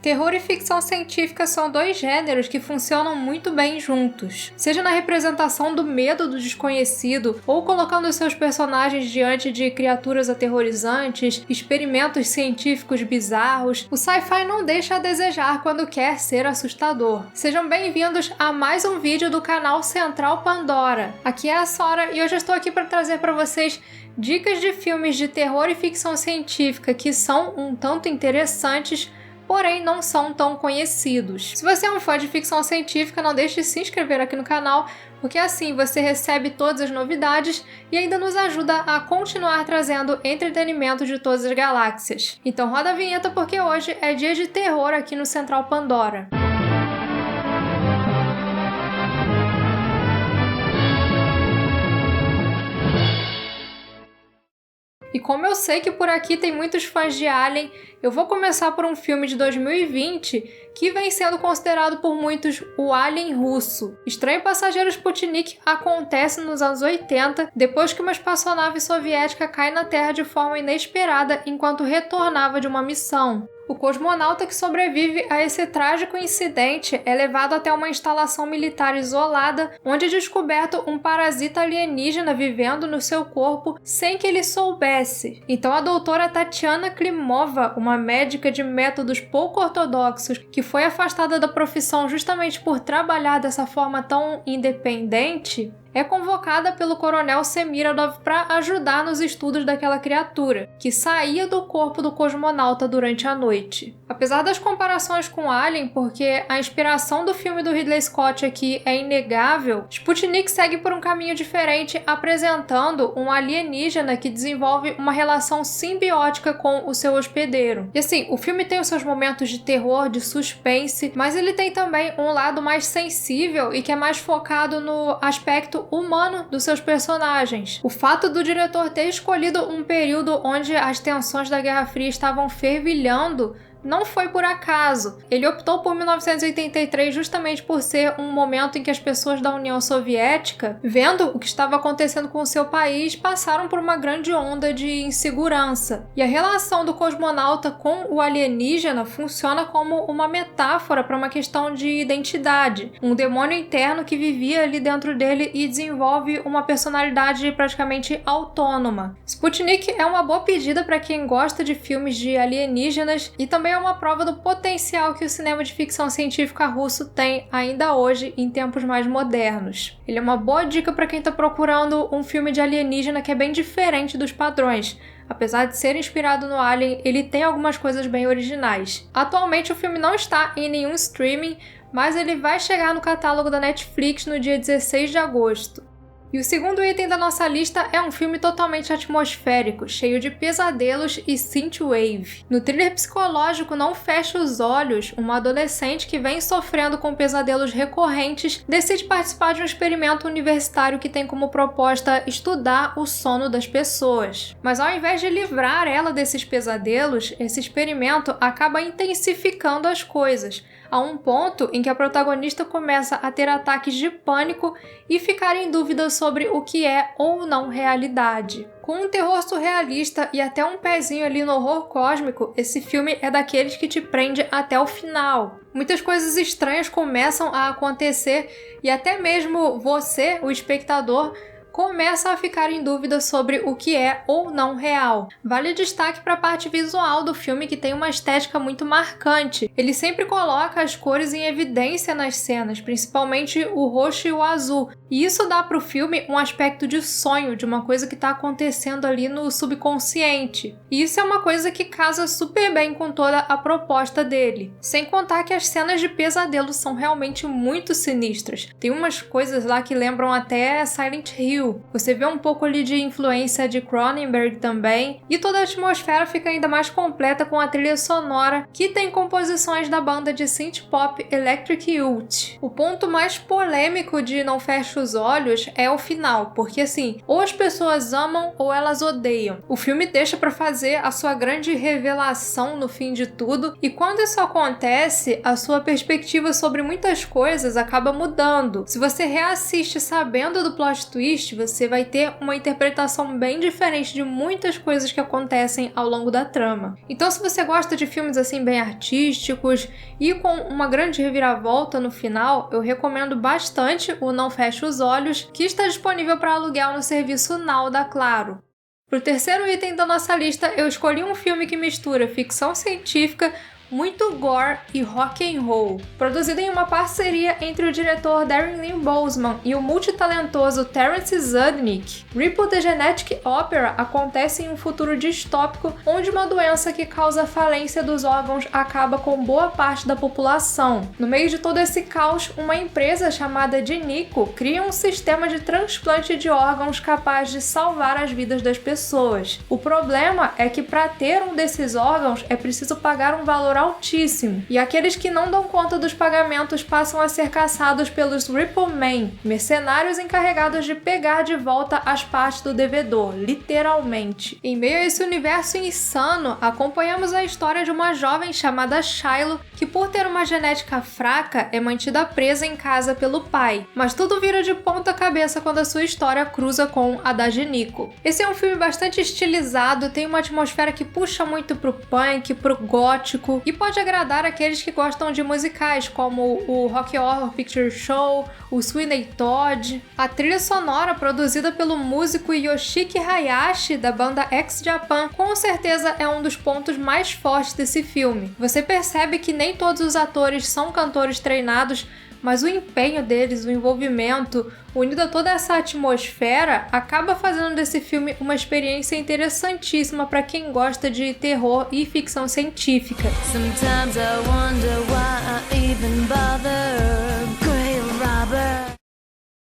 Terror e ficção científica são dois gêneros que funcionam muito bem juntos, seja na representação do medo do desconhecido ou colocando seus personagens diante de criaturas aterrorizantes, experimentos científicos bizarros. O sci-fi não deixa a desejar quando quer ser assustador. Sejam bem-vindos a mais um vídeo do canal Central Pandora. Aqui é a Sora e hoje eu estou aqui para trazer para vocês dicas de filmes de terror e ficção científica que são um tanto interessantes, porém não são tão conhecidos. Se você é um fã de ficção científica, não deixe de se inscrever aqui no canal, porque assim você recebe todas as novidades e ainda nos ajuda a continuar trazendo entretenimento de todas as galáxias. Então roda a vinheta porque hoje é dia de terror aqui no Central Pandora. E como eu sei que por aqui tem muitos fãs de Alien, eu vou começar por um filme de 2020 que vem sendo considerado por muitos o Alien russo. Estranho Passageiro Sputnik acontece nos anos 80, depois que uma espaçonave soviética cai na Terra de forma inesperada enquanto retornava de uma missão. O cosmonauta que sobrevive a esse trágico incidente é levado até uma instalação militar isolada, onde é descoberto um parasita alienígena vivendo no seu corpo sem que ele soubesse. Então a doutora Tatiana Klimova, uma médica de métodos pouco ortodoxos que foi afastada da profissão justamente por trabalhar dessa forma tão independente, é convocada pelo coronel Semiradov para ajudar nos estudos daquela criatura, que saía do corpo do cosmonauta durante a noite. Apesar das comparações com Alien, porque a inspiração do filme do Ridley Scott aqui é inegável, Sputnik segue por um caminho diferente, apresentando um alienígena que desenvolve uma relação simbiótica com o seu hospedeiro. E assim, o filme tem os seus momentos de terror, de suspense, mas ele tem também um lado mais sensível e que é mais focado no aspecto humano dos seus personagens. O fato do diretor ter escolhido um período onde as tensões da Guerra Fria estavam fervilhando não foi por acaso. Ele optou por 1983 justamente por ser um momento em que as pessoas da União Soviética, vendo o que estava acontecendo com o seu país, passaram por uma grande onda de insegurança. E a relação do cosmonauta com o alienígena funciona como uma metáfora para uma questão de identidade. Um demônio interno que vivia ali dentro dele e desenvolve uma personalidade praticamente autônoma. Sputnik é uma boa pedida para quem gosta de filmes de alienígenas e também é uma prova do potencial que o cinema de ficção científica russo tem ainda hoje em tempos mais modernos. Ele é uma boa dica para quem está procurando um filme de alienígena que é bem diferente dos padrões. Apesar de ser inspirado no Alien, ele tem algumas coisas bem originais. Atualmente o filme não está em nenhum streaming, mas ele vai chegar no catálogo da Netflix no dia 16 de agosto. E o segundo item da nossa lista é um filme totalmente atmosférico, cheio de pesadelos e synthwave. No thriller psicológico Não Feche os Olhos, uma adolescente que vem sofrendo com pesadelos recorrentes decide participar de um experimento universitário que tem como proposta estudar o sono das pessoas. Mas ao invés de livrar ela desses pesadelos, esse experimento acaba intensificando as coisas, a um ponto em que a protagonista começa a ter ataques de pânico e ficar em dúvida sobre o que é ou não realidade. Com um terror surrealista e até um pezinho ali no horror cósmico, esse filme é daqueles que te prende até o final. Muitas coisas estranhas começam a acontecer e até mesmo você, o espectador, começa a ficar em dúvida sobre o que é ou não real. Vale destaque para a parte visual do filme, que tem uma estética muito marcante. Ele sempre coloca as cores em evidência nas cenas, principalmente o roxo e o azul. E isso dá para o filme um aspecto de sonho, de uma coisa que está acontecendo ali no subconsciente. E isso é uma coisa que casa super bem com toda a proposta dele. Sem contar que as cenas de pesadelo são realmente muito sinistras. Tem umas coisas lá que lembram até Silent Hill. Você vê um pouco ali de influência de Cronenberg também, e toda a atmosfera fica ainda mais completa com a trilha sonora, que tem composições da banda de synth pop Electric Youth. O ponto mais polêmico de Não Feche os Olhos é o final, porque assim, ou as pessoas amam ou elas odeiam. O filme deixa para fazer a sua grande revelação no fim de tudo, e quando isso acontece, a sua perspectiva sobre muitas coisas acaba mudando. Se você reassiste sabendo do plot twist, twist, você vai ter uma interpretação bem diferente de muitas coisas que acontecem ao longo da trama. Então, se você gosta de filmes assim bem artísticos e com uma grande reviravolta no final, eu recomendo bastante o Não Feche os Olhos, que está disponível para aluguel no serviço Now da Claro. Para o terceiro item da nossa lista, eu escolhi um filme que mistura ficção científica, muito gore e rock and roll. Produzido em uma parceria entre o diretor Darren Lynn Bousman e o multitalentoso Terence Zudnick, Ripple the Genetic Opera acontece em um futuro distópico onde uma doença que causa falência dos órgãos acaba com boa parte da população. No meio de todo esse caos, uma empresa chamada Genico cria um sistema de transplante de órgãos capaz de salvar as vidas das pessoas. O problema é que para ter um desses órgãos é preciso pagar um valor altíssimo, e aqueles que não dão conta dos pagamentos passam a ser caçados pelos Ripple Men, mercenários encarregados de pegar de volta as partes do devedor, literalmente. Em meio a esse universo insano, acompanhamos a história de uma jovem chamada Shiloh, que por ter uma genética fraca é mantida presa em casa pelo pai, mas tudo vira de ponta cabeça quando a sua história cruza com a da Genico. Esse é um filme bastante estilizado, tem uma atmosfera que puxa muito pro punk, pro gótico, e pode agradar aqueles que gostam de musicais, como o Rocky Horror Picture Show, o Sweeney Todd. A trilha sonora, produzida pelo músico Yoshiki Hayashi, da banda X Japan, com certeza é um dos pontos mais fortes desse filme. Você percebe que nem todos os atores são cantores treinados, mas o empenho deles, o envolvimento, unido a toda essa atmosfera, acaba fazendo desse filme uma experiência interessantíssima para quem gosta de terror e ficção científica. Sometimes I wonder why I even bother, Grave Robber.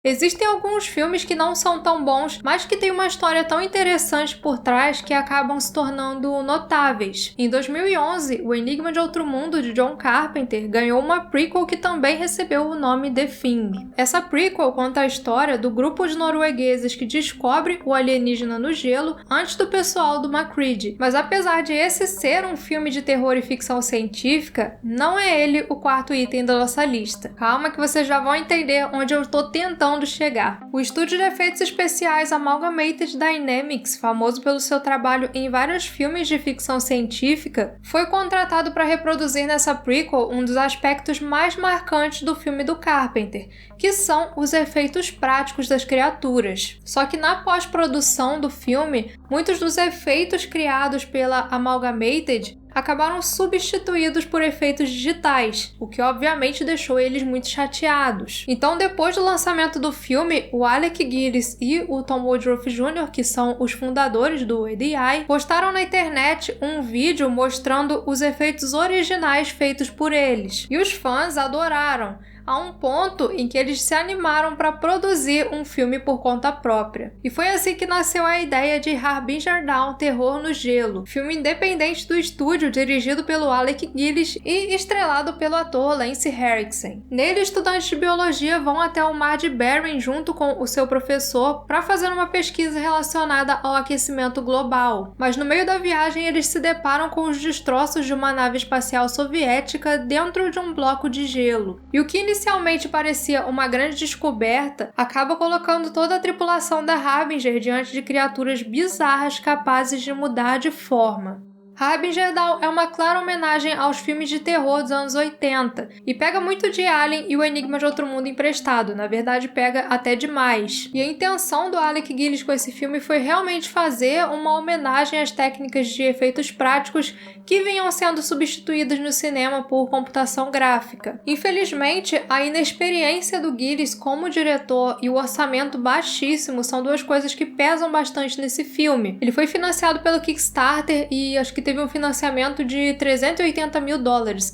Existem alguns filmes que não são tão bons, mas que têm uma história tão interessante por trás que acabam se tornando notáveis. Em 2011, O Enigma de Outro Mundo, de John Carpenter, ganhou uma prequel que também recebeu o nome The Thing. Essa prequel conta a história do grupo de noruegueses que descobre o alienígena no gelo antes do pessoal do MacReady. Mas apesar de esse ser um filme de terror e ficção científica, não é ele o quarto item da nossa lista. Calma que vocês já vão entender onde eu estou tentando chegar. O estúdio de efeitos especiais Amalgamated Dynamics, famoso pelo seu trabalho em vários filmes de ficção científica, foi contratado para reproduzir nessa prequel um dos aspectos mais marcantes do filme do Carpenter, que são os efeitos práticos das criaturas. Só que na pós-produção do filme, muitos dos efeitos criados pela Amalgamated acabaram substituídos por efeitos digitais, o que obviamente deixou eles muito chateados. Então, depois do lançamento do filme, o Alec Guinness e o Tom Woodruff Jr., que são os fundadores do ADI, postaram na internet um vídeo mostrando os efeitos originais feitos por eles. E os fãs adoraram, a um ponto em que eles se animaram para produzir um filme por conta própria. E foi assim que nasceu a ideia de Harbinger Dawn Terror no Gelo, filme independente do estúdio dirigido pelo Alec Guinness e estrelado pelo ator Lance Henriksen. Nele, estudantes de biologia vão até o mar de Bering junto com o seu professor para fazer uma pesquisa relacionada ao aquecimento global. Mas no meio da viagem eles se deparam com os destroços de uma nave espacial soviética dentro de um bloco de gelo. E o que inicialmente parecia uma grande descoberta, acaba colocando toda a tripulação da Harbinger diante de criaturas bizarras capazes de mudar de forma. Harbinger Dawn é uma clara homenagem aos filmes de terror dos anos 80 e pega muito de Alien e O Enigma de Outro Mundo emprestado, na verdade pega até demais. E a intenção do Alec Guinness com esse filme foi realmente fazer uma homenagem às técnicas de efeitos práticos que vinham sendo substituídas no cinema por computação gráfica. Infelizmente, a inexperiência do Guinness como diretor e o orçamento baixíssimo são duas coisas que pesam bastante nesse filme. Ele foi financiado pelo Kickstarter e acho que teve um financiamento de $380 mil,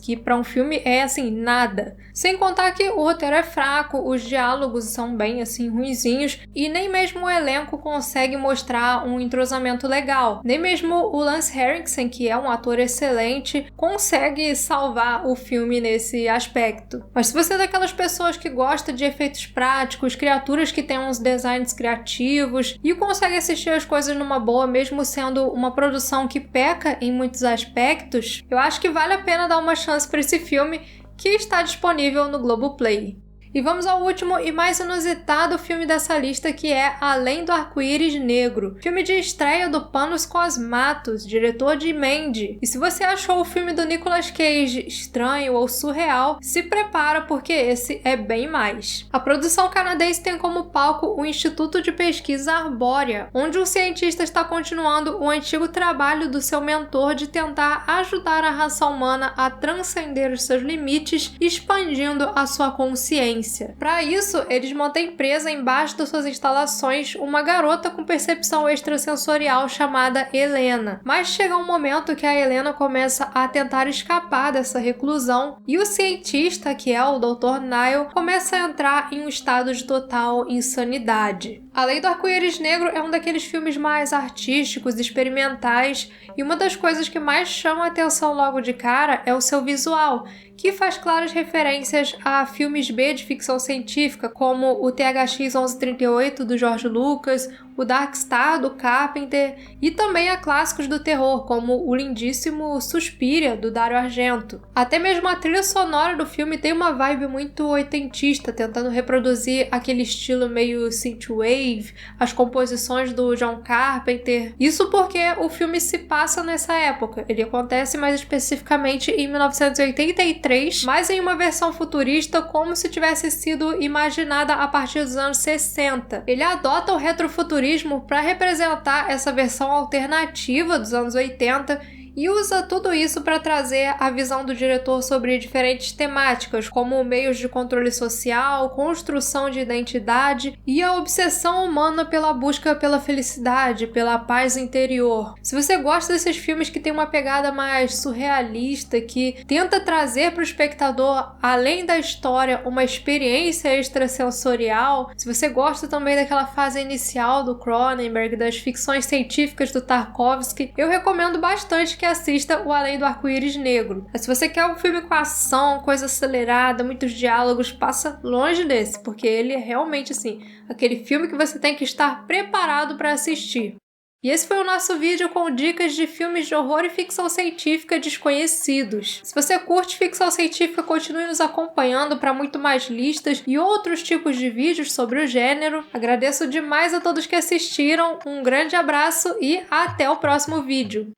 que para um filme é assim, nada. Sem contar que o roteiro é fraco, os diálogos são bem assim, ruinzinhos, e nem mesmo o elenco consegue mostrar um entrosamento legal. Nem mesmo o Lance Henriksen, que é um ator excelente, consegue salvar o filme nesse aspecto. Mas se você é daquelas pessoas que gosta de efeitos práticos, criaturas que têm uns designs criativos e consegue assistir as coisas numa boa, mesmo sendo uma produção que peca em muitos aspectos, eu acho que vale a pena dar uma chance para esse filme, que está disponível no Globoplay. E vamos ao último e mais inusitado filme dessa lista, que é Além do Arco-Íris Negro, filme de estreia do Panos Cosmatos, diretor de Mandy. E se você achou o filme do Nicolas Cage estranho ou surreal, se prepara porque esse é bem mais. A produção canadense tem como palco o Instituto de Pesquisa Arbórea, onde um cientista está continuando o antigo trabalho do seu mentor de tentar ajudar a raça humana a transcender os seus limites, expandindo a sua consciência. Para isso, eles mantêm presa embaixo das suas instalações uma garota com percepção extrasensorial chamada Helena. Mas chega um momento que a Helena começa a tentar escapar dessa reclusão e o cientista, que é o Dr. Nile, começa a entrar em um estado de total insanidade. Além do Arco-Íris Negro é um daqueles filmes mais artísticos, experimentais, e uma das coisas que mais chama a atenção logo de cara é o seu visual, que faz claras referências a filmes B de ficção científica, como o THX 1138 do George Lucas, o Dark Star do Carpenter e também a clássicos do terror, como o lindíssimo Suspiria do Dario Argento. Até mesmo a trilha sonora do filme tem uma vibe muito oitentista, tentando reproduzir aquele estilo meio synthwave, as composições do John Carpenter. Isso porque o filme se passa nessa época. Ele acontece mais especificamente em 1983, mas em uma versão futurista, como se tivesse sido imaginada a partir dos anos 60. Ele adota o retrofuturismo para representar essa versão alternativa dos anos 80 e usa tudo isso para trazer a visão do diretor sobre diferentes temáticas, como meios de controle social, construção de identidade e a obsessão humana pela busca pela felicidade, pela paz interior. Se você gosta desses filmes que tem uma pegada mais surrealista, que tenta trazer para o espectador, além da história, uma experiência extrasensorial, se você gosta também daquela fase inicial do Cronenberg, das ficções científicas do Tarkovsky, eu recomendo bastante que assista o Além do Arco-Íris Negro. Mas se você quer um filme com ação, coisa acelerada, muitos diálogos, passa longe desse, porque ele é realmente assim, aquele filme que você tem que estar preparado para assistir. E esse foi o nosso vídeo com dicas de filmes de horror e ficção científica desconhecidos. Se você curte ficção científica, continue nos acompanhando para muito mais listas e outros tipos de vídeos sobre o gênero. Agradeço demais a todos que assistiram, um grande abraço e até o próximo vídeo!